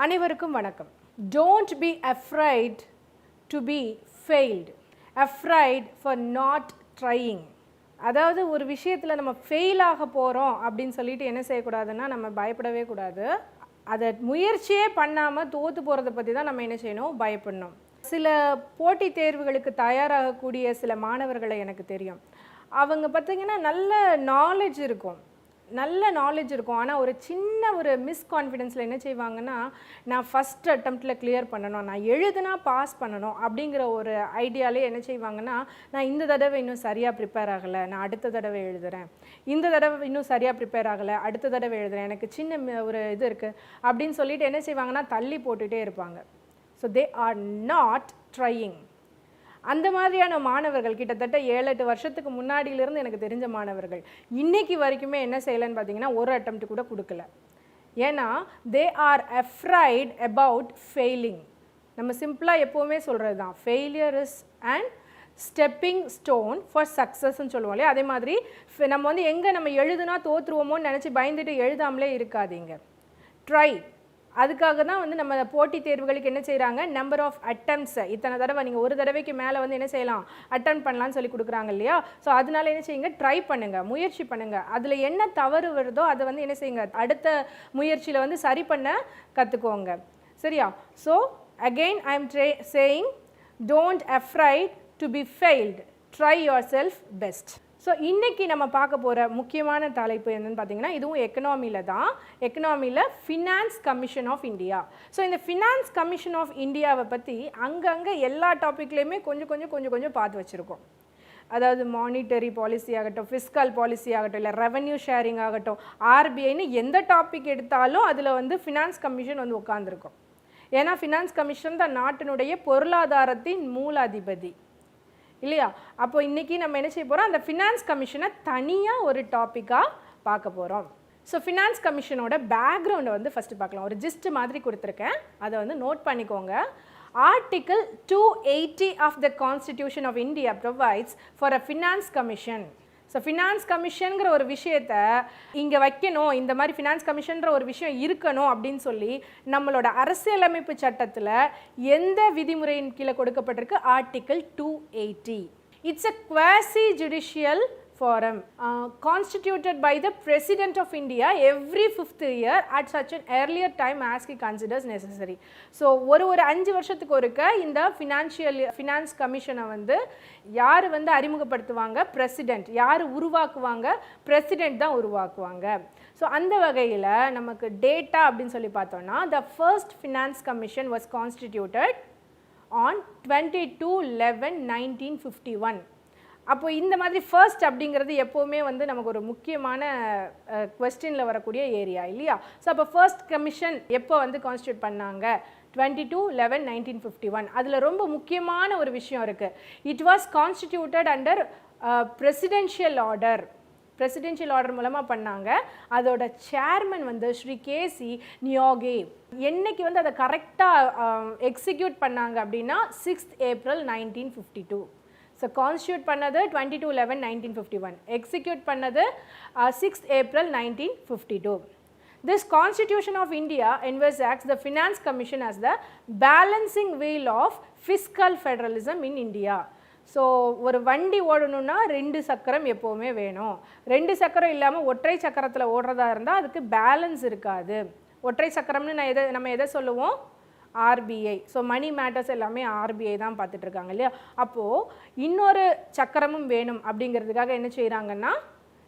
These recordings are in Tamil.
அனைவருக்கும் வணக்கம். Don't be afraid to be failed. Afraid for not trying. அதாவது ஒரு விஷயத்தில் நம்ம ஃபெயில் ஆக போகிறோம் அப்படின்னு சொல்லிட்டு என்ன செய்யக்கூடாதுன்னா நம்ம பயப்படவே கூடாது. அதை முயற்சியே பண்ணாமல் தோற்று போகிறத பற்றி தான் நம்ம என்ன செய்யணும், பயப்படணும். சில போட்டித் தேர்வுகளுக்கு தயாராகக்கூடிய சில மாணவர்களை எனக்கு தெரியும். அவங்க பார்த்திங்கன்னா நல்ல நாலேஜ் இருக்கும், ஆனால் ஒரு சின்ன ஒரு மிஸ்கான்ஃபிடென்ஸில் என்ன செய்வாங்கன்னா, நான் ஃபஸ்ட் அட்டம்ப்டில் கிளியர் பண்ணணும், நான் எழுதுனா பாஸ் பண்ணணும் அப்படிங்கிற ஒரு ஐடியாலே என்ன செய்வாங்கன்னா, நான் இந்த தடவை இன்னும் சரியாக ப்ரிப்பேர் ஆகலை, நான் அடுத்த தடவை எழுதுகிறேன், இந்த தடவை இன்னும் சரியாக ப்ரிப்பேர் ஆகலை, அடுத்த தடவை எழுதுகிறேன், எனக்கு சின்ன ஒரு இது இருக்குது அப்படின்னு சொல்லிட்டு என்ன செய்வாங்கன்னா தள்ளி போட்டுகிட்டே இருப்பாங்க. So they are not trying. அந்த மாதிரியான மாணவர்கள் கிட்டத்தட்ட 7-8 வருஷத்துக்கு முன்னாடியிலிருந்து எனக்கு தெரிஞ்ச மாணவர்கள் இன்றைக்கி வரைக்குமே என்ன செய்யலைன்னு பார்த்தீங்கன்னா ஒரு அட்டெம்ப்ட் கூட கொடுக்கல. ஏன்னா they are afraid about failing. நம்ம சிம்பிளாக எப்போவுமே சொல்கிறது தான், failure is and stepping stone for சக்ஸஸ்ன்னு சொல்லுவோம் இல்லையா. அதே மாதிரி நம்ம வந்து எங்கே நம்ம எழுதுனா தோற்றுருவோமோன்னு நினச்சி பயந்துட்டு எழுதாமலே இருக்காதீங்க, ட்ரை. அதுக்காக தான் வந்து நம்ம போட்டித் தேர்வுகளுக்கு என்ன செய்கிறாங்க, நம்பர் ஆஃப் அட்டெம்ப்ட்ஸை இத்தனை தடவை நீங்கள் ஒரு தடவைக்கு மேலே வந்து என்ன செய்யலாம், அட்டெம்ப்ட் பண்ணலான்னு சொல்லி கொடுக்குறாங்க இல்லையா. ஸோ அதனால என்ன செய்யுங்க, ட்ரை பண்ணுங்கள், முயற்சி பண்ணுங்கள். அதில் என்ன தவறு வருதோ அதை வந்து என்ன செய்யுங்க, அடுத்த முயற்சியில் வந்து சரி பண்ண கற்றுக்கோங்க, சரியா. So again I am saying, don't afraid to be failed, try yourself best. So இன்றைக்கி நம்ம பார்க்க போகிற முக்கியமான தலைப்பு என்னென்னு பார்த்தீங்கன்னா, இதுவும் எக்கனாமியில் தான். எக்கனாமியில் finance commission of India. So இந்த ஃபினான்ஸ் கமிஷன் ஆஃப் இந்தியாவை பற்றி அங்கங்கே எல்லா டாப்பிக்லேயுமே கொஞ்சம் பார்த்து வச்சுருக்கோம். அதாவது மானிட்டரி பாலிசி ஆகட்டும், ஃபிஸ்கல் பாலிசி ஆகட்டும், இல்லை ரெவன்யூ ஷேரிங் ஆகட்டும், ஆர்பிஐன்னு எந்த டாபிக் எடுத்தாலும் அதில் வந்து ஃபினான்ஸ் கமிஷன் வந்து உட்காந்துருக்கும். ஏன்னா ஃபினான்ஸ் கமிஷன் தான் நாட்டினுடைய பொருளாதாரத்தின் மூலாதிபதி இல்லையா. அப்போ இன்றைக்கி நம்ம என்ன செய்ய போகிறோம், அந்த ஃபினான்ஸ் கமிஷனை தனியாக ஒரு டாப்பிக்காக பார்க்க போகிறோம். ஸோ ஃபினான்ஸ் கமிஷனோட பேக்ரவுண்டை வந்து ஃபஸ்ட்டு பார்க்கலாம். ஒரு ஜிஸ்ட் மாதிரி கொடுத்துருக்கேன், அதை வந்து நோட் பண்ணிக்கோங்க. Article 280 of the Constitution of India provides for a finance commission. So finance கமிஷனுங்கிற ஒரு விஷயத்தை இங்கே வைக்கணும், இந்த மாதிரி ஃபினான்ஸ் கமிஷன்ற ஒரு விஷயம் இருக்கணும் அப்படின்னு சொல்லி நம்மளோட அரசியலமைப்பு சட்டத்தில் எந்த விதிமுறையின் கீழே கொடுக்கப்பட்டிருக்கு, article 280. It's a quasi judicial forum constituted by the President of India every 5th year at such an earlier time as he considers necessary. So ஒரு 5 வருஷத்துக்கு ஒருக்க இந்த ஃபினான்ஸ் கமிஷனை வந்து யார் வந்து அறிமுகப்படுத்துவாங்க, பிரசிடென்ட். யார் உருவாக்குவாங்க, பிரசிடென்ட் தான் உருவாக்குவாங்க. ஸோ அந்த வகையில் நமக்கு டேட்டா அப்படின்னு சொல்லி பார்த்தோன்னா, the first finance commission was constituted on 22/11/1951. அப்போ இந்த மாதிரி ஃபர்ஸ்ட் அப்படிங்கிறது எப்போவுமே வந்து நமக்கு ஒரு முக்கியமான குவெஸ்டினில் வரக்கூடிய ஏரியா இல்லையா. ஸோ அப்போ ஃபர்ஸ்ட் கமிஷன் எப்போ வந்து கான்ஸ்டியூட் பண்ணாங்க, 22/11/1951. அதில் ரொம்ப முக்கியமான ஒரு விஷயம் இருக்குது. It was constituted under presidential order. Presidential order மூலமாக பண்ணாங்க. அதோட சேர்மன் வந்து ஸ்ரீ கேசி நியோகே. என்னைக்கு வந்து அதை கரெக்டாக எக்ஸிக்யூட் பண்ணாங்க அப்படின்னா 6th April 1952. ஸோ கான்ஸ்டியூட் பண்ணது 22/11/1951, எக்ஸிக்யூட் பண்ணது 6th April 1952. This Constitution of India envisages the Finance Commission as the balancing wheel of fiscal federalism in India. So ஒரு வண்டி ஓடணுன்னா 2 சக்கரம் எப்போவுமே வேணும். 2 சக்கரம் இல்லாமல் ஒற்றை சக்கரத்தில் ஓடுறதா இருந்தால் அதுக்கு பேலன்ஸ் இருக்காது. ஒற்றை சக்கரம்னு நம்ம எதை சொல்லுவோம், ஆர்பிஐ. ஸோ மணி மேட்டர்ஸ் எல்லாமே ஆர்பிஐ தான் பார்த்துட்ருக்காங்க இல்லையா. அப்போது இன்னொரு சக்கரமும் வேணும் அப்படிங்கிறதுக்காக என்ன செய்கிறாங்கன்னா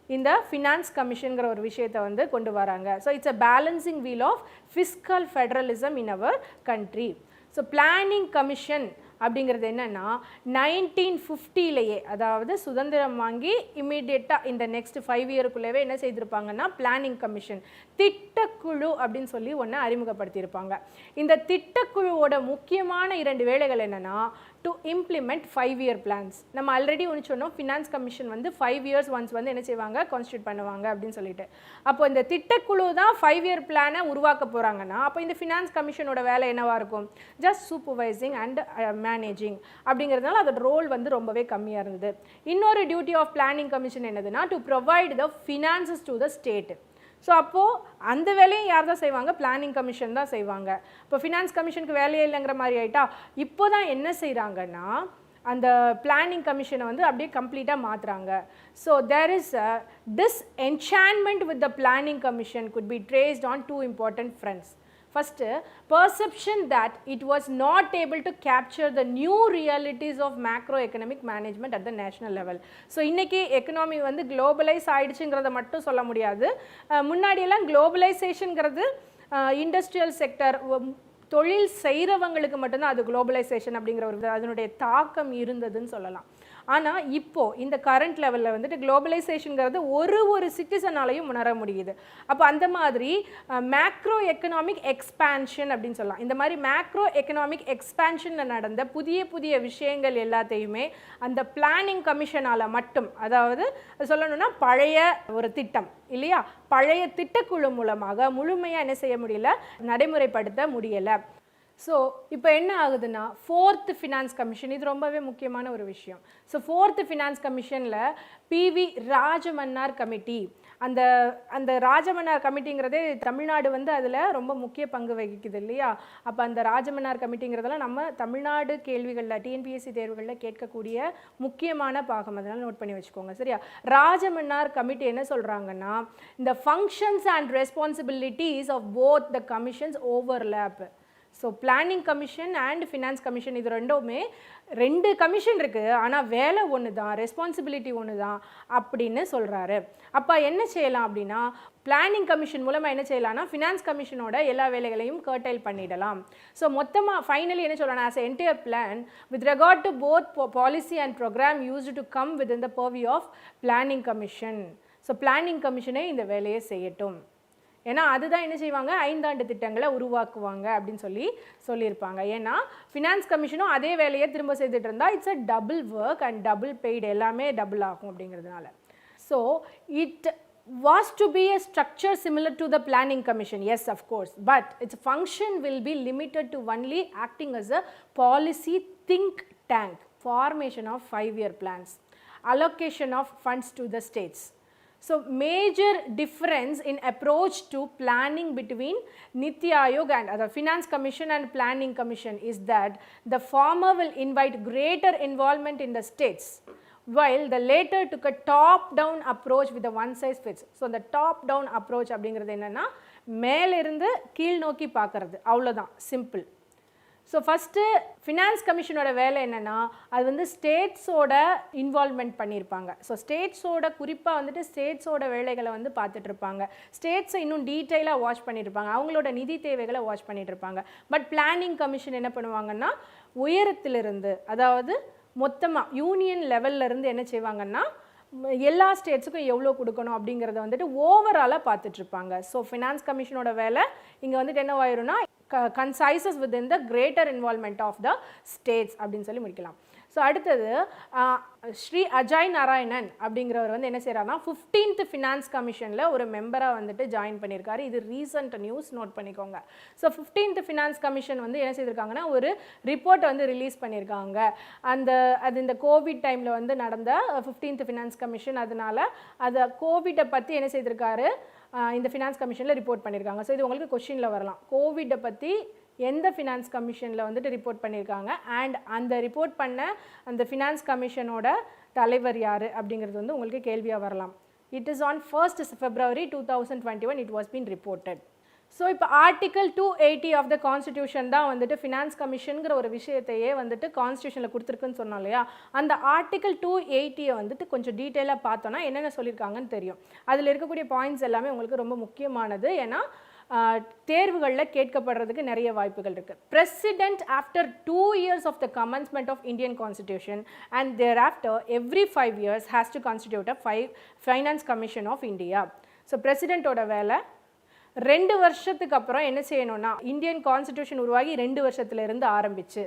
இந்த ஃபினான்ஸ் கமிஷனுங்கிற ஒரு விஷயத்தை வந்து கொண்டு வராங்க. So it's a balancing wheel of fiscal federalism in our country. So planning commission அப்படிங்கிறது என்னென்னா 1950லேயே, அதாவது சுதந்திரம் வாங்கி இம்மீடியட்டாக இந்த நெக்ஸ்ட் 5 இயருக்குள்ளேவே என்ன செய்திருப்பாங்கன்னா பிளானிங் கமிஷன், திட்டக்குழு அப்படின்னு சொல்லி ஒன்று அறிமுகப்படுத்தியிருப்பாங்க. இந்த திட்டக்குழுவோட முக்கியமான 2 வேலைகள் என்னென்னா, டு இம்ப்ளிமெண்ட் 5-year பிளான்ஸ். நம்ம ஆல்ரெடி ஒன்று சொன்னோம், ஃபினான்ஸ் கமிஷன் வந்து 5 years ஒன்ஸ் வந்து என்ன செய்வாங்க, கான்ஸ்டியூட் பண்ணுவாங்க அப்படின்னு சொல்லிட்டு. அப்போ இந்த திட்டக்குழு தான் 5-year பிளானை உருவாக்க போகிறாங்கன்னா, அப்போ இந்த ஃபினான்ஸ் கமிஷனோட வேலை என்னவாக இருக்கும், ஜஸ்ட் சூப்பர்வைசிங் அண்ட் மேனேஜிங் அப்படிங்கிறதுனால அதோட ரோல் வந்து ரொம்பவே கம்மியாக இருந்தது. இன்னொரு டியூட்டி ஆஃப் பிளானிங் கமிஷன் என்னதுன்னா, to provide the finances to the state. So அப்போது அந்த வேலையும் யார் தான் செய்வாங்க? பிளானிங் கமிஷன் தான் செய்வாங்க. இப்போ ஃபினான்ஸ் கமிஷனுக்கு வேலையே இல்லைங்கிற மாதிரி ஆகிட்டா இப்போ தான் என்ன செய்கிறாங்கன்னா அந்த பிளானிங் கமிஷனை வந்து அப்படியே கம்ப்ளீட்டாக மாற்றுறாங்க. So there is a disenchantment with the planning commission could be traced on two important fronts. First, perception that it was not able to capture the new realities of macroeconomic management at the national level. So இன்னைக்கு எக்கனாமி வந்து குளோபலைஸ் ஆயிடுச்சுங்கிறத மட்டும் சொல்ல முடியாது. முன்னாடியெல்லாம் குளோபலைசேஷனுங்கிறது இண்டஸ்ட்ரியல் செக்டர் தொழில் செய்கிறவங்களுக்கு மட்டும்தான் அது குளோபலைசேஷன் அப்படிங்கிற ஒரு அதனுடைய தாக்கம் இருந்ததுன்னு சொல்லலாம். ஆனால் இப்போது இந்த கரண்ட் லெவலில் வந்துட்டு குளோபலைசேஷனுங்கிறது ஒரு சிட்டிசனாலையும் உணர முடியுது. அப்போ அந்த மாதிரி மேக்ரோ எக்கனாமிக் எக்ஸ்பேன்ஷன் அப்படின்னு சொல்லலாம். இந்த மாதிரி மேக்ரோ எக்கனாமிக் எக்ஸ்பேன்ஷனில் நடந்த புதிய விஷயங்கள் எல்லாத்தையுமே அந்த பிளானிங் கமிஷனால் மட்டும், அதாவது சொல்லணும்னா பழைய ஒரு திட்டம் இல்லையா, பழைய திட்டக்குழு மூலமாக முழுமையாக என்ன செய்ய முடியல, நடைமுறைப்படுத்த முடியலை. ஸோ இப்போ என்ன ஆகுதுன்னா ஃபோர்த் ஃபினான்ஸ் கமிஷன், இது ரொம்பவே முக்கியமான ஒரு விஷயம். ஸோ ஃபோர்த் ஃபினான்ஸ் கமிஷனில் பிவி ராஜமன்னார் கமிட்டி, அந்த ராஜமன்னார் கமிட்டிங்கிறதே தமிழ்நாடு வந்து அதில் ரொம்ப முக்கிய பங்கு வகிக்குது இல்லையா. அப்போ அந்த ராஜமன்னார் கமிட்டிங்கிறதெல்லாம் நம்ம தமிழ்நாடு கேள்விகளில் டிஎன்பிஎஸ்சி தேர்வுகளில் கேட்கக்கூடிய முக்கியமான பாகம், அதனால் நோட் பண்ணி வச்சுக்கோங்க சரியா. ராஜமன்னார் கமிட்டி என்ன சொல்கிறாங்கன்னா, இந்த functions and responsibilities of both the commissions overlap. So planning commission and finance commission இது ரெண்டுமே 2 கமிஷன் இருக்குது, ஆனால் வேலை ஒன்று தான், ரெஸ்பான்சிபிலிட்டி ஒன்று தான் அப்படின்னு சொல்கிறாரு. அப்போ என்ன செய்யலாம் அப்படின்னா, பிளானிங் கமிஷன் மூலமாக என்ன செய்யலாம்னா ஃபினான்ஸ் கமிஷனோட எல்லா வேலைகளையும் கர்டைல் பண்ணிடலாம். ஸோ மொத்தமாக ஃபைனலி என்ன சொல்லலாம், as entire plan with regard to both policy and programme used to come within the purview of planning commission. So planning கமிஷனே இந்த வேலையை செய்யட்டும். ஏன்னா அதுதான் என்ன செய்வாங்க, 5 ஆண்டு திட்டங்களை உருவாக்குவாங்க அப்படின்னு சொல்லியிருப்பாங்க. ஏன்னா ஃபினான்ஸ் கமிஷனும் அதே வேலையை திரும்ப செய்துட்டு இருந்தால் it's a double work and double paid, எல்லாமே டபுள் ஆகும் அப்படிங்கிறதுனால. So it was to be a structure similar to the planning commission, yes of course, but its function will be limited to only acting as a policy think tank, formation of 5-year plans, allocation of funds to the states. So major difference in approach to planning between Niti Aayog and the Finance Commission and Planning Commission is that the former will invite greater involvement in the states, while the later took a top down approach with the one size fits. So the top down approach அப்படிங்கிறது என்னன்னா மேலிருந்து கீழ் நோக்கி பார்க்கறது, அவ்வளோதான், சிம்பிள். ஸோ ஃபஸ்ட்டு ஃபினான்ஸ் கமிஷனோட வேலை என்னென்னா, அது வந்து ஸ்டேட்ஸோட இன்வால்மெண்ட் பண்ணியிருப்பாங்க. ஸோ ஸ்டேட்ஸோட குறிப்பாக வந்துட்டு ஸ்டேட்ஸோட வேலைகளை வந்து பார்த்துட்ருப்பாங்க, ஸ்டேட்ஸை இன்னும் டீட்டெயிலாக வாட்ச் பண்ணியிருப்பாங்க, அவங்களோட நிதி தேவைகளை வாட்ச் பண்ணிகிட்ருப்பாங்க. பட் பிளானிங் கமிஷன் என்ன பண்ணுவாங்கன்னா உயரத்திலிருந்து, அதாவது மொத்தமாக யூனியன் லெவல்லேருந்து என்ன செய்வாங்கன்னா எல்லா ஸ்டேட்ஸுக்கும் எவ்வளோ கொடுக்கணும் அப்படிங்கிறத வந்துட்டு ஓவராலாக பார்த்துட்ருப்பாங்க. ஸோ ஃபினான்ஸ் கமிஷனோட வேலை இங்கே வந்துட்டு என்ன ஆயிரும்னா concises within the greater involvement of the states அப்படின்னு சொல்லி முடிக்கலாம். ஸோ அடுத்தது ஸ்ரீ அஜய் நாராயணன் அப்படிங்கிறவர் வந்து என்ன செய்கிறாருன்னா 15th ஃபினான்ஸ் கமிஷனில் ஒரு மெம்பராக வந்துட்டு ஜாயின் பண்ணியிருக்காரு. இது ரீசன்ட் நியூஸ், நோட் பண்ணிக்கோங்க. ஸோ 15th ஃபினான்ஸ் கமிஷன் வந்து என்ன செய்திருக்காங்கன்னா ஒரு ரிப்போர்ட்டை வந்து ரிலீஸ் பண்ணியிருக்காங்க. அது இந்த கோவிட் டைமில் வந்து நடந்த 15th ஃபினான்ஸ் கமிஷன், அதனால் அதை கோவிட்டை பற்றி என்ன செய்திருக்காரு இந்த ஃபினான்ஸ் கமிஷனில் ரிப்போர்ட் பண்ணியிருக்காங்க. ஸோ இது உங்களுக்கு கொஸ்டினில் வரலாம், கோவிட்டை பற்றி எந்த ஃபினான்ஸ் கமிஷனில் வந்துட்டு ரிப்போர்ட் பண்ணியிருக்காங்க அண்ட் அந்த ரிப்போர்ட் பண்ண அந்த ஃபினான்ஸ் கமிஷனோட தலைவர் யார் அப்படிங்கிறது வந்து உங்களுக்கு கேள்வியாக வரலாம். It is on 1st February 2021 it was been reported. So இப்போ ஆர்டிக்கல் 280 ஆஃப் த கான்ஸ்டியூஷன் தான் வந்துட்டு ஃபினான்ஸ் கமிஷனுங்கிற ஒரு விஷயத்தையே வந்துட்டு கான்ஸ்டியூஷனில் கொடுத்துருக்குன்னு சொன்னோம் இல்லையா. அந்த ஆர்டிக்கல் 280 வந்துட்டு கொஞ்சம் டீட்டெயிலாக பார்த்தோன்னா என்னென்ன சொல்லியிருக்காங்கன்னு தெரியும். அதில் இருக்கக்கூடிய பாயிண்ட்ஸ் எல்லாமே உங்களுக்கு ரொம்ப முக்கியமானது, ஏன்னா தேர்வுகளில் கேட்கப்படுறதுக்கு நிறைய வாய்ப்புகள் இருக்குது. President after 2 years of the commencement of Indian Constitution and thereafter every 5 years has to constitute a Finance Commission of India. So பிரசிடெண்ட்டோட வேலை 2 வருஷத்துக்கு அப்புறம் என்ன செய்யணும்னா, இந்தியன் கான்ஸ்டிடியூஷன் உருவாகி 2 வருஷத்துலேருந்து ஆரம்பிச்சு,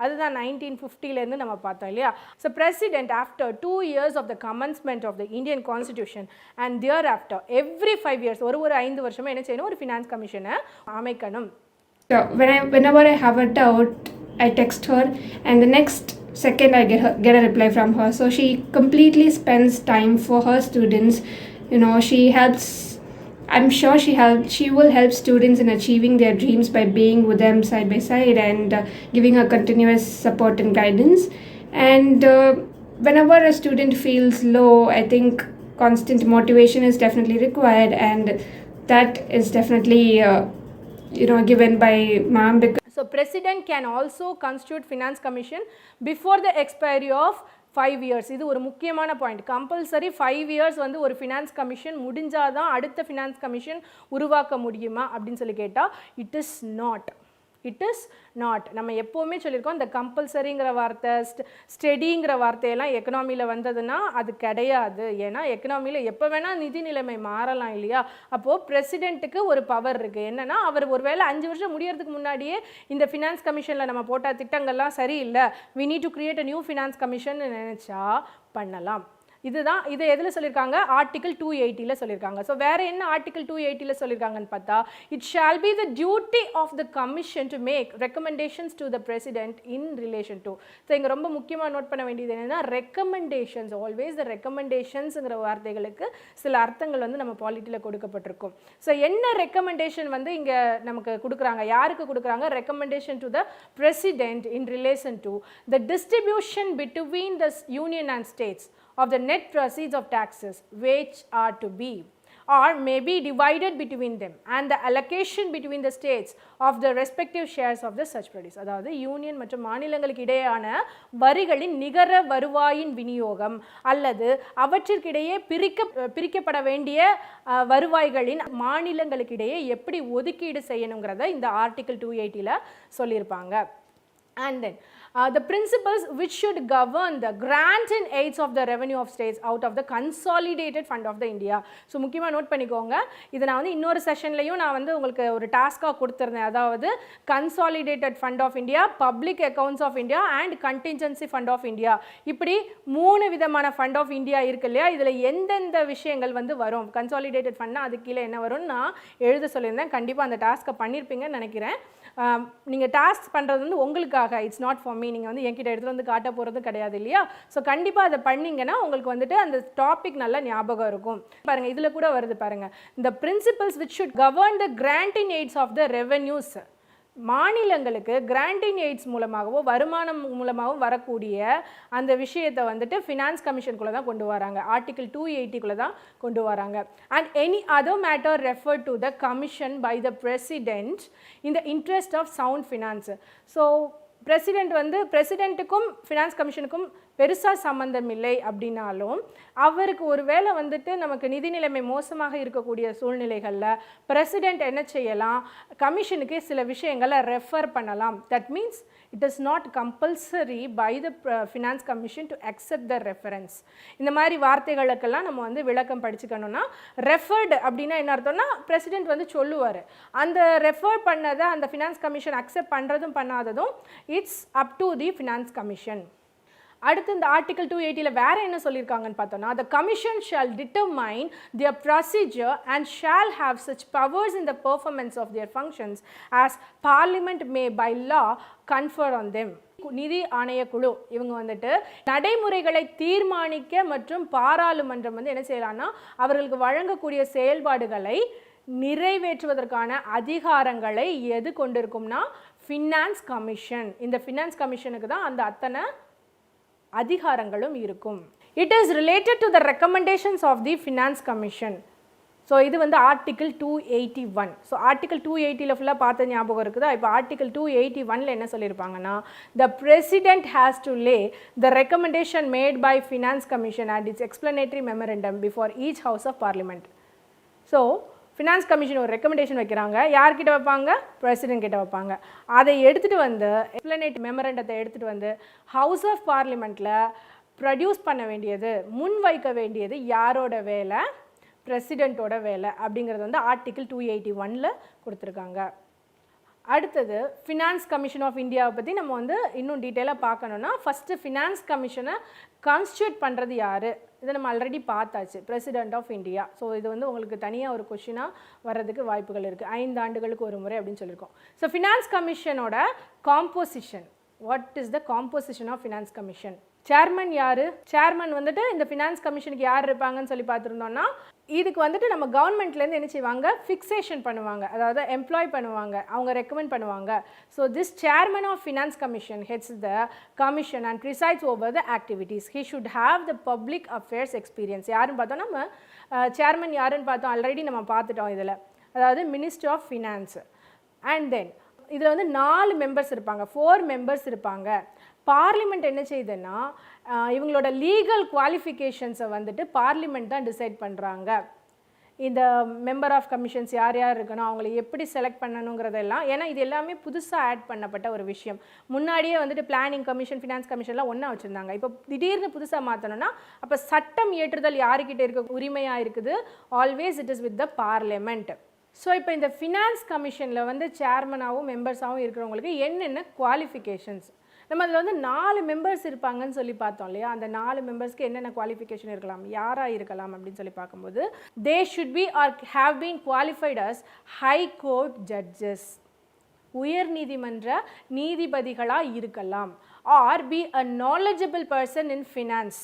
அதுதான் 1950லேருந்து நம்ம பார்த்தோம் இல்லையா. So president after 2 years of the commencement of the Indian Constitution and thereafter every 5 years ஒரு 5 வருஷமா என்ன செய்யணும், ஒரு ஃபினான்ஸ் கமிஷனை அமைக்கணும். Whenever I have a doubt, I text her and the next second I get a reply from her. So she completely spends time for her students. You know, she helps I'm sure she will help students in achieving their dreams by being with them side by side and giving a continuous support and guidance. And whenever a student feels low, I think constant motivation is definitely required, and that is definitely given by ma'am. Because so president can also constitute finance commission before the expiry of 5 years. இது ஒரு முக்கியமான பாயிண்ட். கம்பல்சரி 5 இயர்ஸ் வந்து ஒரு ஃபினான்ஸ் கமிஷன் முடிஞ்சாதான் அடுத்த ஃபினான்ஸ் கமிஷன் உருவாக்க முடியுமா அப்படின்னு சொல்லி கேட்டால் இட் இஸ் நாட். நம்ம எப்போவுமே சொல்லியிருக்கோம், இந்த கம்பல்சரிங்கிற வார்த்தை, ஸ்டெடிங்கிற வார்த்தையெல்லாம் எக்கனாமியில் வந்ததுன்னா அது கிடையாது. ஏன்னா எக்கனாமியில் எப்போ வேணால் நிதி நிலைமை மாறலாம் இல்லையா. அப்போது பிரசிடெண்ட்டுக்கு ஒரு பவர் இருக்குது. என்னென்னா அவர் ஒரு வேளை 5 வருஷம் முடியறதுக்கு முன்னாடியே இந்த ஃபினான்ஸ் கமிஷனில் நம்ம போட்ட திட்டங்கள்லாம் சரியில்லை, we need to create a new finance commission நினச்சா பண்ணலாம். இதுதான் இதை எதில் சொல்லியிருக்காங்க, ஆர்டிகல் 280 சொல்லியிருக்காங்க. ஸோ வேறு என்ன ஆர்டிகல் 280 சொல்லியிருக்காங்கன்னு பார்த்தா, it shall be the duty of the commission to make recommendations to the president in relation to. So இங்கே ரொம்ப முக்கியமாக நோட் பண்ண வேண்டியது என்னென்னா, ரெக்கமெண்டேஷன்ஸ், ஆல்வேஸ் த ரெக்கமெண்டேஷன்ஸுங்கிற வார்த்தைகளுக்கு சில அர்த்தங்கள் வந்து நம்ம பாலிட்டியில் கொடுக்கப்பட்டிருக்கும். ஸோ என்ன ரெக்கமெண்டேஷன் வந்து இங்கே நமக்கு கொடுக்குறாங்க, யாருக்கு கொடுக்குறாங்க, recommendation to the president in relation to the distribution between the union and states of the net proceeds of taxes which are to be or may be divided between them and the allocation between the states of the respective shares of the such produce. அதாவது யூனியன் மற்றும் மாநிலங்களுக்கு இடையேயான வரிகளின் நிகர வருவாயின் விநியோகம் அல்லது அவற்றிற்கிடையே பிரிக்கப்பட வேண்டிய வருவாய்களின் மாநிலங்களுக்கிடையே எப்படி ஒதுக்கீடு செய்யணுங்கிறத இந்த ஆர்டிகல் 280 சொல்லியிருப்பாங்க. And then the principles which should govern the grant and aids of the revenue of states out of the consolidated fund of the India. So முக்கியமாக நோட் பண்ணிக்கோங்க, இதை நான் வந்து இன்னொரு செஷன்லையும் நான் வந்து உங்களுக்கு ஒரு டாஸ்க்காக கொடுத்துருந்தேன். அதாவது consolidated fund of India, public accounts of India and contingency fund of India. இப்படி 3 விதமான ஃபண்ட் ஆஃப் இந்தியா இருக்கு இல்லையா. இதில் எந்தெந்த விஷயங்கள் வந்து வரும், கன்சாலிடேட்டட் ஃபண்ட்னா அது கீழே என்ன வரும்னு நான் எழுத சொல்லியிருந்தேன். கண்டிப்பாக அந்த டாஸ்க்கை பண்ணியிருப்பீங்கன்னு நினைக்கிறேன். நீங்கள் டாஸ்க் பண்ணுறது வந்து உங்களுக்காக, இட்ஸ் நாட் ஃபார் மீ. நீங்கள் வந்து என்கிட்ட எடுத்துகிட்டு வந்து காட்ட போகிறது கிடையாது இல்லையா. ஸோ கண்டிப்பாக அதை பண்ணிங்கன்னா உங்களுக்கு வந்துட்டு அந்த டாபிக் நல்லா ஞாபகம் இருக்கும். பாருங்கள், இதில் கூட வருது பாருங்கள், இந்த principles which should govern the granting aids of the revenues. மாநிலங்களுக்கு கிராண்டிங் எய்ட்ஸ் மூலமாகவோ வருமானம் மூலமாகவும் வரக்கூடிய அந்த விஷயத்தை வந்துட்டு ஃபினான்ஸ் கமிஷனுக்குள்ளே தான் கொண்டு வராங்க, ஆர்டிகல் 280 தான் கொண்டு வராங்க. And any other matter refer to the commission by the president in the interest of sound finance. So பிரசிடெண்ட்டுக்கும் ஃபினான்ஸ் கமிஷனுக்கும் பெருசாக சம்மந்தம் இல்லை அப்படின்னாலும், அவருக்கு ஒரு வேளை வந்துட்டு நமக்கு நிதி நிலைமை மோசமாக இருக்கக்கூடிய சூழ்நிலைகளில் பிரசிடெண்ட் என்ன செய்யலாம், கமிஷனுக்கு சில விஷயங்களை ரெஃபர் பண்ணலாம். That means it is not compulsory by the finance commission to accept the reference. இந்த மாதிரி வார்த்தைகளுக்கெல்லாம் நம்ம வந்து விளக்கம் படிச்சுக்கணும்னா, ரெஃபர்டு அப்படின்னா என்ன அர்த்தம்னா, பிரசிடெண்ட் வந்து சொல்லுவார், அந்த ரெஃபர் பண்ணதை அந்த ஃபினான்ஸ் கமிஷன் அக்செப்ட் பண்ணுறதும் பண்ணாததும் it's up to the finance commission. அடுத்து இந்த ஆர்டிகல் 280 வேறு என்ன சொல்லியிருக்காங்கன்னு பார்த்தோன்னா, the commission shall determine their procedure and shall have such powers in the performance of their functions as parliament may by law confer on them. நிதி ஆணையக்குழு இவங்க வந்துட்டு நடைமுறைகளை தீர்மானிக்க மற்றும் பாராளுமன்றம் வந்து என்ன செய்யலாம்னா, அவர்களுக்கு வழங்கக்கூடிய செயல்பாடுகளை நிறைவேற்றுவதற்கான அதிகாரங்களை எது கொண்டிருக்கும்னா ஃபினான்ஸ் கமிஷன். இந்த ஃபினான்ஸ் கமிஷனுக்கு தான் அந்த அத்தனை அதிகாரங்களும் இருக்கும். It is related to the recommendations of the finance commission. So இது வந்து ஆர்டிகல் 281. ஸோ ஆர்டிகல் 280 ஃபுல்லாக பார்த்த ஞாபகம் இருக்குதா. இப்போ ஆர்டிகல் 281 என்ன சொல்லியிருப்பாங்கன்னா, the president has to lay the recommendation made by finance commission and its explanatory memorandum before each house of parliament. So finance commission ஒரு ரெக்கமெண்டேஷன் வைக்கிறாங்க, யார்கிட்ட வைப்பாங்க, பிரசிடென்ட் கிட்ட வைப்பாங்க. அதை எடுத்துகிட்டு வந்து எக்ஸ்பிளனேட்டரி மெமரண்டத்தை எடுத்துகிட்டு வந்து ஹவுஸ் ஆஃப் பார்லிமெண்ட்டில் ப்ரொடியூஸ் பண்ண வேண்டியது, முன் வைக்க வேண்டியது யாரோட வேலை, பிரசிடெண்ட்டோட வேலை அப்படிங்கிறது வந்து ஆர்டிகிள் 281 கொடுத்துருக்காங்க. அடுத்தது ஃபினான்ஸ் கமிஷன் ஆஃப் இந்தியாவை பற்றி நம்ம வந்து இன்னும் டீட்டெயிலாக பார்க்கணுன்னா, ஃபஸ்ட்டு ஃபினான்ஸ் கமிஷனை கான்ஸ்டியூட் பண்ணுறது யார், இதை நம்ம ஆல்ரெடி பார்த்தாச்சு, பிரசிடெண்ட் ஆஃப் இந்தியா. ஸோ இது வந்து உங்களுக்கு தனியாக ஒரு கொஷினாக வர்றதுக்கு வாய்ப்புகள் இருக்குது, 5 ஆண்டுகளுக்கு ஒரு முறை அப்படின்னு சொல்லியிருக்கோம். ஸோ ஃபினான்ஸ் கமிஷனோட composition, what is the composition of finance commission? Chairman யார்? சேர்மன் வந்துட்டு இந்த ஃபினான்ஸ் கமிஷனுக்கு யார் இருப்பாங்கன்னு சொல்லி பார்த்துருந்தோம்னா, இதுக்கு வந்துட்டு நம்ம கவர்மெண்ட்லேருந்து என்ன செய்வாங்க, ஃபிக்ஸேஷன் பண்ணுவாங்க, அதாவது எம்ப்ளாய் பண்ணுவாங்க, அவங்க ரெக்கமெண்ட் பண்ணுவாங்க. So this chairman of finance commission heads the commission and presides over the activities. He should have the public affairs experience. யாருன்னு பார்த்தோம், நம்ம சேர்மன் யாருன்னு பார்த்தோம், ஆல்ரெடி நம்ம பார்த்துட்டோம் இதில், அதாவது minister of finance. And then இதில் வந்து 4 மெம்பர்ஸ் இருப்பாங்க, 4 மெம்பர்ஸ் இருப்பாங்க. பார்லிமெண்ட் என்ன செய்யுதுன்னா இவங்களோட லீகல் குவாலிஃபிகேஷன்ஸை வந்துட்டு பார்லிமெண்ட் தான் டிசைட் பண்ணுறாங்க. இந்த மெம்பர் ஆஃப் கமிஷன்ஸ் யார் யார் இருக்கணும், அவங்கள எப்படி செலக்ட் பண்ணணுங்கிறதெல்லாம். ஏன்னா இது எல்லாமே புதுசாக ஆட் பண்ணப்பட்ட ஒரு விஷயம். முன்னாடியே வந்துட்டு பிளானிங் கமிஷன், ஃபினான்ஸ் கமிஷன்லாம் ஒன்றா வச்சுருந்தாங்க. இப்போ திடீர்னு புதுசாக மாற்றணும்னா அப்போ சட்டம் இயற்றுதல் யாருக்கிட்ட இருக்க உரிமையாக இருக்குது, always it is with the parliament. So இப்போ இந்த ஃபினான்ஸ் கமிஷனில் வந்து சேர்மனாகவும் மெம்பர்ஸாகவும் இருக்கிறவங்களுக்கு என்னென்ன குவாலிஃபிகேஷன்ஸ், நம்ம அதில் வந்து 4 மெம்பர்ஸ் இருப்பாங்கன்னு சொல்லி பார்த்தோம் இல்லையா, அந்த 4 மெம்பர்ஸ்க்கு என்னென்ன குவாலிஃபிகேஷன் இருக்கலாம், யாராக இருக்கலாம் அப்படின்னு சொல்லி பார்க்கும்போது, they should be or have been qualified as high court judges, உயர் நீதிமன்ற நீதிபதிகளாக இருக்கலாம். Or be a knowledgeable person in finance,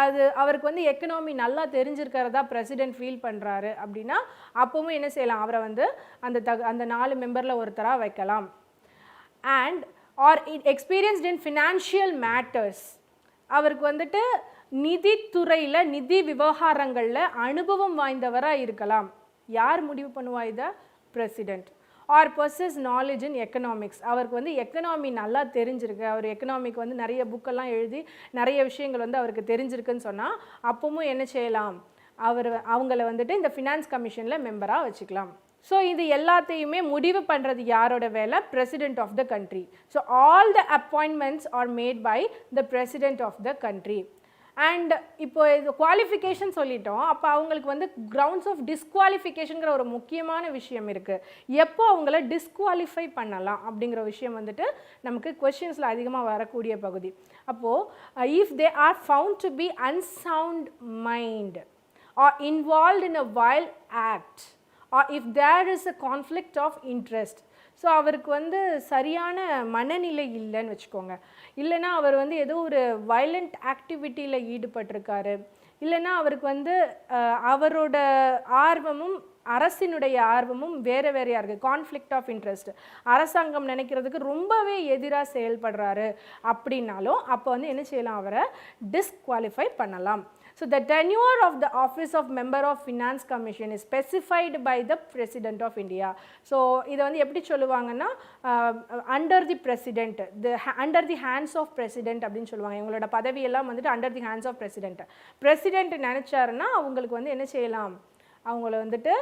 அது அவருக்கு வந்து எக்கனாமி நல்லா தெரிஞ்சிருக்கிறதா பிரசிடென்ட் ஃபீல் பண்ணுறாரு அப்படின்னா அப்பவும் என்ன செய்யலாம், அவரை வந்து அந்த 4 மெம்பரில் ஒருத்தராக வைக்கலாம். And or experienced in financial matters, அவருக்கு வந்துட்டு நிதித்துறையில் நிதி விவகாரங்களில் அனுபவம் வாய்ந்தவராக இருக்கலாம். யார் முடிவு பண்ணுவா இதை, president. Or possess knowledge in economics, அவருக்கு வந்து எக்கனாமி நல்லா தெரிஞ்சிருக்கு, அவர் எக்கனாமிக் வந்து நிறைய புக்கெல்லாம் எழுதி நிறைய விஷயங்கள் வந்து அவருக்கு தெரிஞ்சிருக்குன்னு சொன்னால் அப்பவும் என்ன செய்யலாம், அவங்கள வந்துட்டு இந்த ஃபினான்ஸ் கமிஷனில் மெம்பராக வச்சுக்கலாம். ஸோ இது எல்லாத்தையுமே முடிவு பண்ணுறது யாரோட வேலை, president of the country. So all the appointments are made by the president of the country. And இப்போ இது குவாலிஃபிகேஷன் சொல்லிட்டோம், அப்போ அவங்களுக்கு வந்து கிரவுண்ட்ஸ் ஆஃப் டிஸ்குவாலிஃபிகேஷனுங்கிற ஒரு முக்கியமான விஷயம் இருக்குது. எப்போ அவங்கள டிஸ்குவாலிஃபை பண்ணலாம் அப்படிங்கிற விஷயம் வந்துட்டு நமக்கு கொஸ்டின்ஸில் அதிகமாக வரக்கூடிய பகுதி. அப்போது if they are found to be unsound mind or involved in a wild act or if there is a conflict of interest. So அவருக்கு வந்து சரியான மனநிலை இல்லைன்னு வச்சுக்கோங்க, இல்லைன்னா அவர் வந்து ஏதோ ஒரு வயலண்ட் ஆக்டிவிட்டியில் ஈடுபட்டிருக்காரு, இல்லைன்னா அவருக்கு வந்து அவரோட ஆர்வமும் அரசினுடைய ஆர்வமும் வேறு வேறையாக இருக்குது, கான்ஃப்ளிக்ட் ஆஃப் இன்ட்ரெஸ்ட், அரசாங்கம் நினைக்கிறதுக்கு ரொம்பவே எதிராக செயல்படுறாரு அப்படின்னாலும் அப்போ வந்து என்ன செய்யலாம், அவரை டிஸ்குவாலிஃபை பண்ணலாம். So the tenure of the office of member of finance commission is specified by the president of India. So இதை வந்து எப்படி சொல்லுவாங்கன்னா under the president, under the hands of president அப்படின்னு சொல்லுவாங்க. இவங்களோட பதவியெல்லாம் வந்துட்டு under the hands of president. president நினைச்சாருன்னா அவங்களுக்கு வந்து என்ன செய்யலாம், அவங்கள வந்துட்டு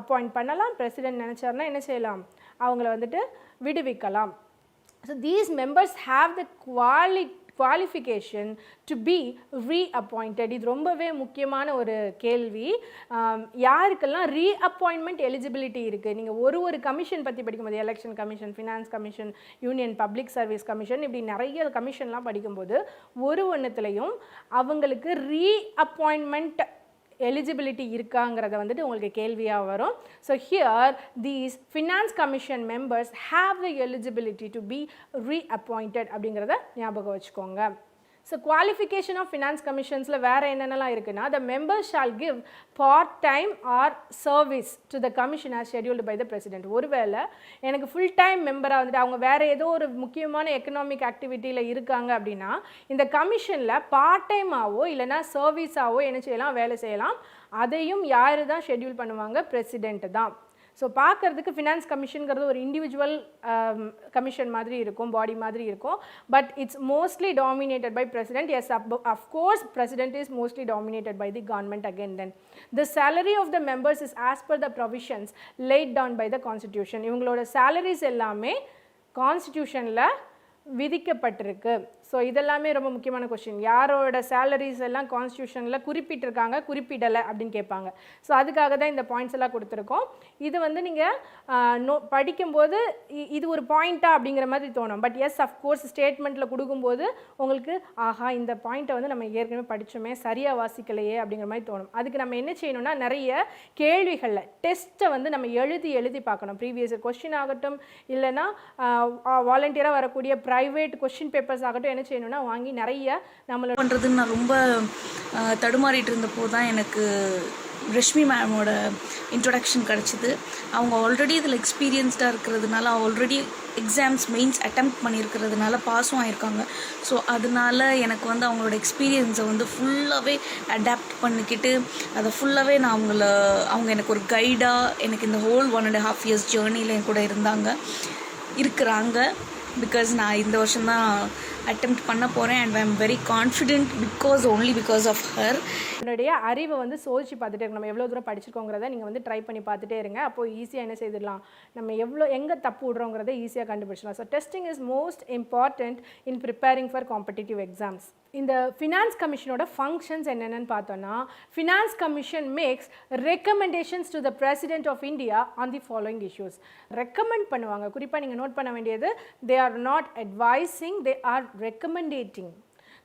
அப்பாயிண்ட் பண்ணலாம். பிரசிடென்ட் நினைச்சாருன்னா என்ன செய்யலாம், அவங்கள வந்துட்டு விடுவிக்கலாம். So these members have the qualification to be reappointed. இது ரொம்பவே முக்கியமான ஒரு கேள்வி. யாருக்கெல்லாம் ரீஅப்பாயின்மெண்ட் எலிஜிபிலிட்டி இருக்குது, நீங்கள் ஒரு கமிஷன் பற்றி படிக்கும்போது, election commission, finance commission, union public service commission, இப்படி நிறைய கமிஷன்லாம் படிக்கும்போது ஒன்றுத்துலையும் அவங்களுக்கு ரீஅப்பாயின்மெண்ட் எலிஜிபிலிட்டி இருக்காங்கிறத வந்துட்டு உங்களுக்கு கேள்வியாக வரும். So here these finance commission members have the eligibility to be reappointed அப்படிங்கிறத ஞாபகம் வச்சுக்கோங்க. ஸோ குவாலிஃபிகேஷன் ஆஃப் ஃபினான்ஸ் கமிஷன்ஸில் வேறு என்னென்னலாம் இருக்குன்னா, the members shall give part time or service to the commission as scheduled by the president. ஒருவேளை எனக்கு ஃபுல் டைம் மெம்பராக வந்துட்டு அவங்க வேறு ஏதோ ஒரு முக்கியமான எக்கனாமிக் ஆக்டிவிட்டியில் இருக்காங்க அப்படின்னா இந்த கமிஷனில் பார்ட் டைமாகவோ இல்லைனா சர்வீஸாகவோ என்ன செய்யலாம், வேலை செய்யலாம். அதையும் யார் தான் ஷெட்யூல் பண்ணுவாங்க, பிரசிடென்ட் தான். ஸோ பார்க்குறதுக்கு ஃபினான்ஸ் கமிஷனுங்கிறது ஒரு இண்டிவிஜுவல் கமிஷன் மாதிரி இருக்கும், பாடி மாதிரி இருக்கும். But it's mostly dominated by president. Yes, of course president is mostly dominated by the government again. Then the salary of the members is as per the provisions laid down by the constitution. இவங்களோட salaries எல்லாமே கான்ஸ்டிடியூஷனில் விதிக்கப்பட்டிருக்கு. ஸோ இதெல்லாமே ரொம்ப முக்கியமான கொஸ்டின். யாரோட சேலரிஸ் எல்லாம் கான்ஸ்டியூஷனில் குறிப்பிட்டிருக்காங்க, குறிப்பிடலை அப்படின்னு கேட்பாங்க. ஸோ அதுக்காக தான் இந்த பாயிண்ட்ஸ் எல்லாம் கொடுத்துருக்கோம். இது வந்து நீங்கள் படிக்கும்போது இது ஒரு பாயிண்ட்டா அப்படிங்கிற மாதிரி தோணும். பட் எஸ், அஃப்கோர்ஸ் ஸ்டேட்மெண்ட்டில் கொடுக்கும்போது உங்களுக்கு ஆஹா இந்த பாயிண்ட்டை வந்து நம்ம ஏற்கனவே படித்தோமே, சரியாக வாசிக்கலையே அப்படிங்கிற மாதிரி தோணும். அதுக்கு நம்ம என்ன செய்யணும்னா நிறைய கேள்விகளில் டெஸ்ட்டை வந்து நம்ம எழுதி பார்க்கணும். ப்ரீவியஸ் கொஸ்டின் ஆகட்டும், இல்லைனா வாலண்டியராக வரக்கூடிய ப்ரைவேட் கொஸ்டின் பேப்பர்ஸ் ஆகட்டும், என்ன செய்யணும்னா வாங்கி நிறைய நம்மளோட பண்ணுறதுன்னு நான் ரொம்ப தடுமாறிட்டு இருந்தப்போ தான் எனக்கு ரஷ்மி மேமோட இன்ட்ரொடக்ஷன் கிடச்சிது. அவங்க ஆல்ரெடி இதில் எக்ஸ்பீரியன்ஸ்டாக இருக்கிறதுனால, ஆல்ரெடி எக்ஸாம்ஸ் மெயின்ஸ் அட்டெம்ப்ட் பண்ணியிருக்கிறதுனால பாஸும் ஆயிருக்காங்க. ஸோ அதனால எனக்கு வந்து அவங்களோட எக்ஸ்பீரியன்ஸை வந்து ஃபுல்லாகவே அடாப்ட் பண்ணிக்கிட்டு அதை ஃபுல்லாகவே நான் அவங்க எனக்கு ஒரு கைடாக எனக்கு இந்த ஹோல் 1.5 years ஜேர்னியில் என் கூட இருக்கிறாங்க. பிகாஸ் நான் இந்த வருஷம்தான் அட்டெம்ப்ட் பண்ண போகிறேன் and I am very confident because of her. என்னுடைய அறிவை வந்து சோதிச்சு பார்த்துட்டே இருக்கு. நம்ம எவ்வளோ தூரம் படிச்சிருக்கோங்கிறத நீங்கள் வந்து ட்ரை பண்ணி பார்த்துட்டே இருங்க. அப்போது ஈஸியாக என்ன செய்திடலாம், நம்ம எங்கே தப்பு விடுறோங்கிறத ஈஸியாக கண்டுபிடிச்சலாம். So testing is most important in preparing for competitive exams. இந்த ஃபினான்ஸ் கமிஷனோட ஃபங்க்ஷன்ஸ் என்னென்னு பார்த்தோன்னா, finance commission makes recommendations to the president of India on the following issues. Recommend பண்ணுவாங்க. குறிப்பாக நீங்கள் நோட் பண்ண வேண்டியது, they are not advising, they are recommendating.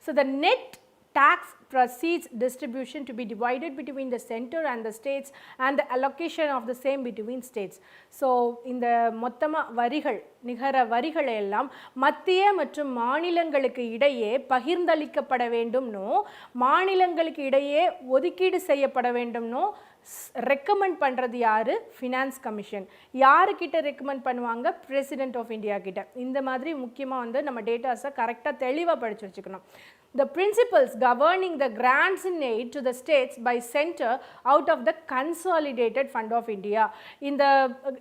So the net tax proceeds distribution to be divided between the center and the states and the allocation of the same between states. So இந்த மொத்தமா வரிகள், நிகர வரிகள் எல்லாம் மத்திய மற்றும் மாநிலங்களுக்கு இடையே பகிர்ந்தளிக்கப்பட வேண்டும்னோ, மாநிலங்களுக்கு இடையே ஒதுக்கீடு செய்யப்பட வேண்டும்னோ ரெக்கமெண்ட் பண்ணுறது யார்? Finance commission. யாருக்கிட்ட ரெக்கமெண்ட் பண்ணுவாங்க? பிரசிடென்ட் ஆஃப் இந்தியா கிட்ட. இந்த மாதிரி முக்கியமாக வந்து நம்ம டேட்டாஸை கரெக்டாக தெளிவாக படித்து வச்சுக்கணும். The principles governing the grants in aid to the states by center out of the consolidated fund of India.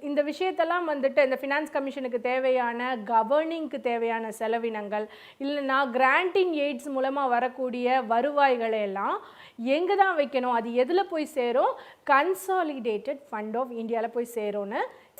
இந்த விஷயத்தெல்லாம் வந்துட்டு இந்த ஃபினான்ஸ் கமிஷனுக்கு தேவையான கவர்னிங்க்கு தேவையான செலவினங்கள் இல்லைன்னா கிராண்டிங் எய்ட்ஸ் மூலமாக வரக்கூடிய வருவாய்களை எல்லாம் எங்கே தான் வைக்கணும், அது எதில் போய் சேரும்? கன்சாலிடேட்டட் ஃபண்ட் ஆஃப் இந்தியாவில் போய்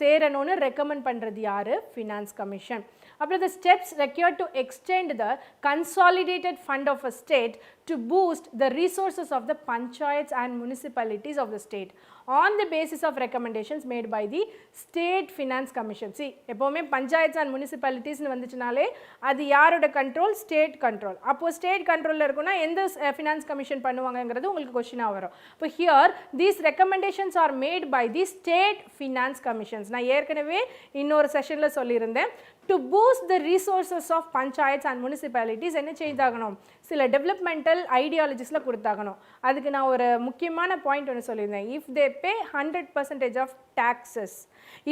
சேரணும்னு ரெக்கமெண்ட் பண்ணுறது யார்? Finance commission. After the steps required to extend the consolidated fund of a state to boost the resources of the panchayats and municipalities of the state on the basis of recommendations made by the state finance commission. See, எப்போவுமே பஞ்சாயத்து அண்ட் முனிசிபாலிட்டிஸ்னு வந்துச்சுனாலே அது யாரோட கண்ட்ரோல்? State control. அப்போது ஸ்டேட் கண்ட்ரோலில் இருக்குன்னா எந்த ஃபினான்ஸ் கமிஷன் பண்ணுவாங்கங்கிறது உங்களுக்கு கொஸ்டினாக வரும். இப்போ here these recommendations are made by the state finance commissions. நான் ஏற்கனவே இன்னொரு செஷனில் சொல்லியிருந்தேன், to boost the resources of panchayats and municipalities என்ன செய்தாகணும்? சில டெவலப்மெண்டல் ஐடியாலஜிஸில் கொடுத்தாகணும். அதுக்கு நான் ஒரு முக்கியமான பாயிண்ட் ஒன்று சொல்லியிருந்தேன். If they pay 100% of taxes,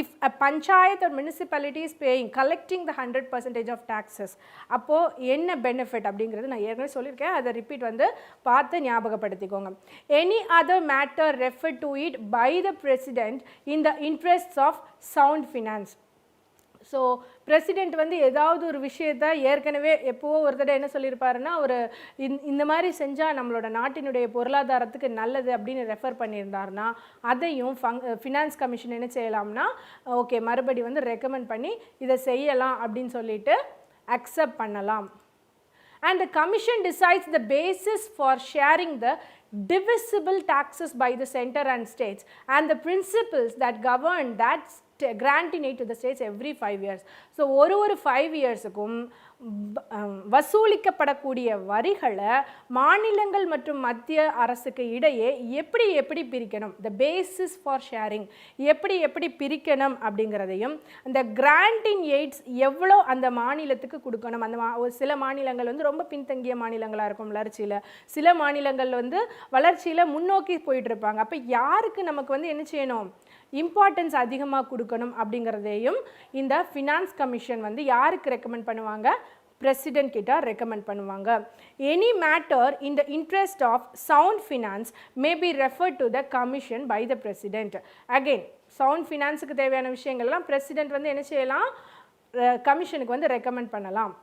if a panchayat or municipality is collecting the 100% of taxes, அப்போது என்ன பெனிஃபிட் அப்படிங்கிறது நான் ஏற்கனவே சொல்லியிருக்கேன். அதை ரிப்பீட் வந்து பார்த்து ஞாபகப்படுத்திக்கோங்க. Any other matter refer to it by the president in the interests of sound finance. So president வந்து ஏதாவது ஒரு விஷயத்தை ஏற்கனவே எப்போவோ ஒரு தடவை என்ன சொல்லியிருப்பாருன்னா, ஒரு இந்த மாதிரி செஞ்சால் நம்மளோட நாட்டினுடைய பொருளாதாரத்துக்கு நல்லது அப்படின்னு ரெஃபர் பண்ணியிருந்தாருன்னா அதையும் ஃபினான்ஸ் கமிஷன் என்ன செய்யலாம்னா, ஓகே மறுபடி வந்து ரெக்கமெண்ட் பண்ணி இதை செய்யலாம் அப்படின்னு சொல்லிட்டு அக்செப்ட் பண்ணலாம். And the commission decides the basis for sharing the divisible taxes by the center and states and the principles that govern that granting aid to the states every 5 years. So ஒரு 5 yearsக்கும் வசூலிக்கப்படக்கூடிய வரிகளை மாநிலங்கள் மற்றும் மத்திய அரசுக்கு இடையே எப்படி பிரிக்கணும், the basis for sharing எப்படி பிரிக்கணும் அப்படிங்கிறதையும், அந்த கிராண்டிங் எய்ட்ஸ் எவ்வளோ அந்த மாநிலத்துக்கு கொடுக்கணும். அந்த சில மாநிலங்கள் வந்து ரொம்ப பின்தங்கிய மாநிலங்களாக இருக்கும் வளர்ச்சியில், சில மாநிலங்கள் வந்து வளர்ச்சியில் முன்னோக்கி போயிட்டு இருப்பாங்க. அப்போ யாருக்கு நமக்கு வந்து என்ன செய்யணும், இம்பார்ட்டன்ஸ் அதிகமாக கொடுக்கணும் அப்படிங்கிறதையும் இந்த ஃபினான்ஸ் கமிஷன் வந்து யாருக்கு ரெக்கமெண்ட் பண்ணுவாங்க? பிரசிடென்ட் கிட்ட ரெக்கமெண்ட் பண்ணுவாங்க. Any matter in the interest of sound finance may be referred to the commission by the president. Again sound ஃபினான்ஸுக்கு தேவையான விஷயங்கள்லாம் பிரசிடென்ட் வந்து என்ன செய்யலாம்? கமிஷனுக்கு வந்து ரெக்கமெண்ட் பண்ணலாம்.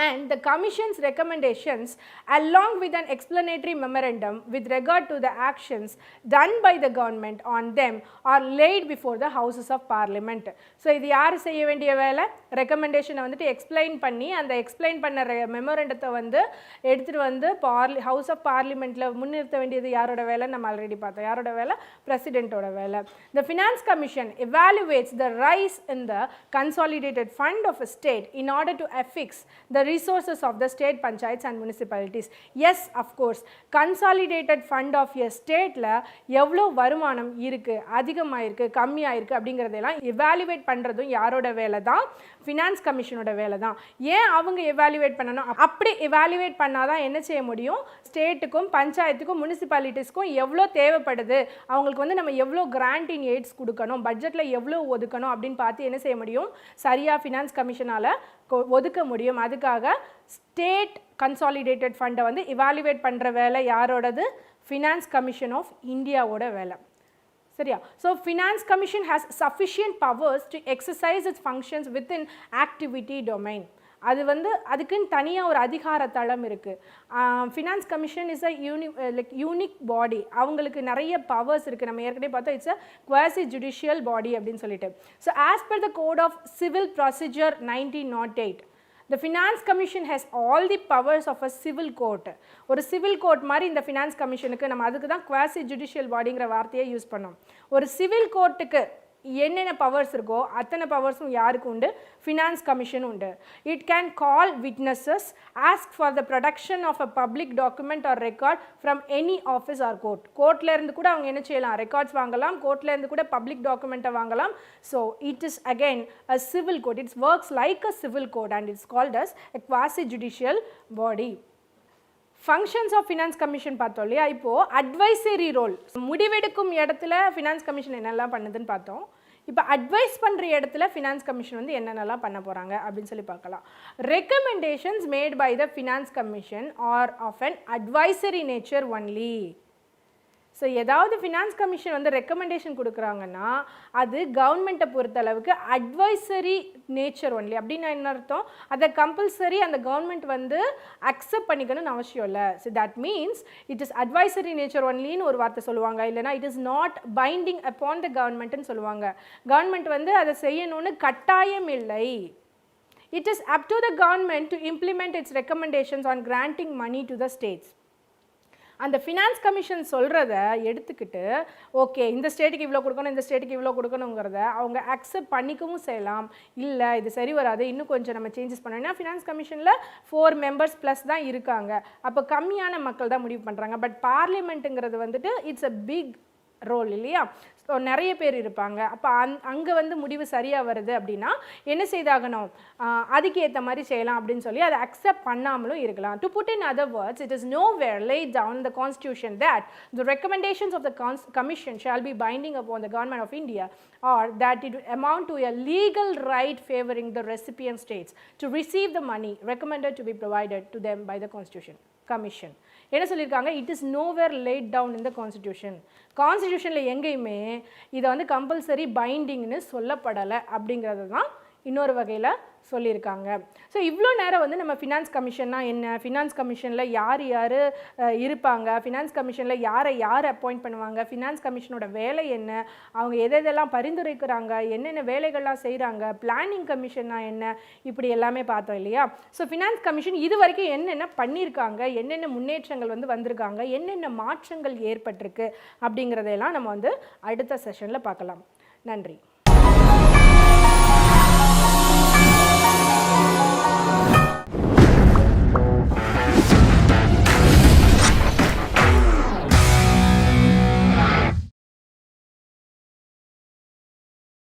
And the commission's recommendations along with an explanatory memorandum with regard to the actions done by the government on them are laid before the houses of parliament. So இது யார் செய்ய வேண்டிய வேலை? ரெக்கமெண்டேஷனை வந்துட்டு எக்ஸ்பிளைன் பண்ணி அந்த எக்ஸ்பிளைன் பண்ண மெமோரண்டத்தை வந்து எடுத்துகிட்டு வந்து ஹவுஸ் ஆஃப் பார்லிமெண்ட்டில் முன்னிறுத்த வேண்டியது யாரோட வேலை? நம்ம ஆல்ரெடி பார்த்தோம். யாரோட வேலை? பிரசிடென்ட்டோட வேலை. The finance commission evaluates the rise in the consolidated fund of a state in order to affix the the resources of the state panchayats and municipalities. Yes, of course, consolidated fund of a stateல எவ்வளோ வருமானம் இருக்கு, அதிகமாக இருக்கு, கம்மியாக இருக்கு அப்படிங்கிறதெல்லாம் எவாலுவேட் பண்ணுறதும் யாரோட வேலை தான்? ஃபினான்ஸ் கமிஷனோட வேலை தான். ஏன் அவங்க எவாலுவேட் பண்ணணும்? அப்படி எவாலுவேட் பண்ணாதான் என்ன செய்ய முடியும்? ஸ்டேட்டுக்கும் பஞ்சாயத்துக்கும் முனிசிபாலிட்டிஸ்க்கும் எவ்வளோ தேவைப்படுது, அவங்களுக்கு வந்து நம்ம எவ்வளோ கிராண்ட் இன் எய்ட்ஸ் கொடுக்கணும், பட்ஜெட்டில் எவ்வளோ ஒதுக்கணும் அப்படின்னு பார்த்து என்ன செய்ய முடியும்? சரியாக ஃபினான்ஸ் கமிஷனால் ஒதுக்க முடியும். அதுக்காக ஸ்டேட் கன்சாலிடேட்டட் ஃபண்டை வந்து இவாலுவேட் பண்ணுற வேலை யாரோடது? ஃபினான்ஸ் கமிஷன் ஆஃப் இந்தியாவோட வேலை. சரியா? So finance commission has sufficient powers to exercise its functions within activity domain. அது வந்து அதுக்குன்னு தனியாக ஒரு அதிகார தளம் இருக்குது. Finance commission is a unique body. அவங்களுக்கு நிறைய பவர்ஸ் இருக்குது. நம்ம ஏற்கனவே பார்த்தோம், it's a quasi judicial body அப்படின்னு சொல்லிட்டு. So as per the code of civil procedure 1908, the finance commission has all the powers of a civil court. ஒரு சிவில் கோர்ட் மாதிரி இந்த ஃபினான்ஸ் கமிஷனுக்கு, நம்ம அதுக்கு தான் குவாசி ஜுடிஷியல் பாடிங்கிற வார்த்தையை யூஸ் பண்ணோம். ஒரு சிவில் கோர்ட்டுக்கு என்னென்ன பவர்ஸ் இருக்கோ அத்தனை பவர்ஸும் யாருக்கு உண்டு? ஃபினான்ஸ் கமிஷன் உண்டு. It can call witnesses, ask for the production of a public document or record from any office or court. கோர்ட்லேருந்து கூட அவங்க என்ன செய்யலாம்? ரெக்கார்ட்ஸ் வாங்கலாம். கோர்ட்லேருந்து கூட பப்ளிக் டாக்குமெண்ட்டை வாங்கலாம். So it is again a civil court. It's works like a civil court and it's called as a quasi judicial body. Functions of finance commission பார்த்தோம் இல்லையா? இப்போது அட்வைசரி ரோல், முடிவெடுக்கும் இடத்துல ஃபினான்ஸ் கமிஷன் என்னெல்லாம் பண்ணுதுன்னு பார்த்தோம். இப்போ அட்வைஸ் பண்ணுற இடத்துல ஃபினான்ஸ் கமிஷன் வந்து என்னென்னலாம் பண்ண போகிறாங்க அப்படின்னு சொல்லி பார்க்கலாம். Recommendations made by the finance commission are of an advisory nature only. So ஏதாவது ஃபினான்ஸ் கமிஷன் வந்து ரெக்கமெண்டேஷன் கொடுக்குறாங்கன்னா அது கவர்மெண்ட்டை பொறுத்தளவுக்கு அட்வைசரி நேச்சர் ஒன்லி. அப்படின்னு என்ன அர்த்தம்? அதை கம்பல்சரி அந்த கவர்மெண்ட் வந்து அக்செப்ட் பண்ணிக்கணும்னு அவசியம் இல்லை. So that means it is advisory nature ஒன்லின்னு ஒரு வார்த்தை சொல்லுவாங்க. இல்லைனா it is not binding upon the கவர்மெண்ட்னு சொல்லுவாங்க. கவர்மெண்ட் வந்து அதை செய்யணும்னு கட்டாயம் இல்லை. It is up to the government to implement its recommendations on granting money to the states. அந்த ஃபினான்ஸ் கமிஷன் சொல்கிறத எடுத்துக்கிட்டு ஓகே இந்த ஸ்டேட்டுக்கு இவ்வளோ கொடுக்கணும், இந்த ஸ்டேட்டுக்கு இவ்வளோ கொடுக்கணுங்கிறத அவங்க அக்செப்ட் பண்ணிக்கவும் செய்யலாம். இல்லை இது சரி வராது, இன்னும் கொஞ்சம் நம்ம சேஞ்சஸ் பண்ணோம்னா ஃபினான்ஸ் கமிஷனில் 4 members ப்ளஸ் தான் இருக்காங்க. அப்போ கம்மியான மக்கள் தான் முடிவு பண்ணுறாங்க. பட் பார்லிமெண்ட்டுங்கிறது வந்துட்டு இட்ஸ் அ பிக் ரோல் இல்லையா? ஸோ நிறைய பேர் இருப்பாங்க. அப்போ அங்கே வந்து முடிவு சரியாக வருது அப்படின்னா என்ன செய்தாகணும்? அதுக்கு ஏற்ற மாதிரி செய்யலாம் அப்படின்னு சொல்லி அதை அக்செப்ட் பண்ணாமலும் இருக்கலாம். To put in other words, it is nowhere laid down in the constitution that the recommendations of the commission shall be binding upon the government of India or that it amount to a legal right favoring the recipient states to receive the money recommended to be provided to them by the constitution commission. என்ன சொல்லியிருக்காங்க? It is nowhere laid down in the constitution. கான்ஸ்டிடியூஷனில் எங்கேயுமே இதை வந்து கம்பல்சரி பைண்டிங்னு சொல்லப்படலை அப்படிங்கிறது தான் இன்னொரு வகையில் சொல்லியிருக்காங்க. ஸோ இவ்வளோ நேரம் வந்து நம்ம ஃபினான்ஸ் கமிஷன்னா என்ன, ஃபினான்ஸ் கமிஷனில் யார் யார் இருப்பாங்க, ஃபினான்ஸ் கமிஷனில் யார் அப்பாயிண்ட் பண்ணுவாங்க, ஃபினான்ஸ் கமிஷனோட வேலை என்ன, அவங்க எதெல்லாம் பரிந்துரைக்கிறாங்க, என்னென்ன வேலைகள்லாம் செய்கிறாங்க, பிளானிங் கமிஷன்னா என்ன, இப்படி எல்லாமே பார்த்தோம் இல்லையா? ஸோ ஃபினான்ஸ் கமிஷன் இது வரைக்கும் என்னென்ன பண்ணியிருக்காங்க, என்னென்ன முன்னேற்றங்கள் வந்து வந்திருக்காங்க, என்னென்ன மாற்றங்கள் ஏற்பட்டிருக்கு அப்படிங்கிறதையெல்லாம் நம்ம வந்து அடுத்த செஷனில் பார்க்கலாம். நன்றி.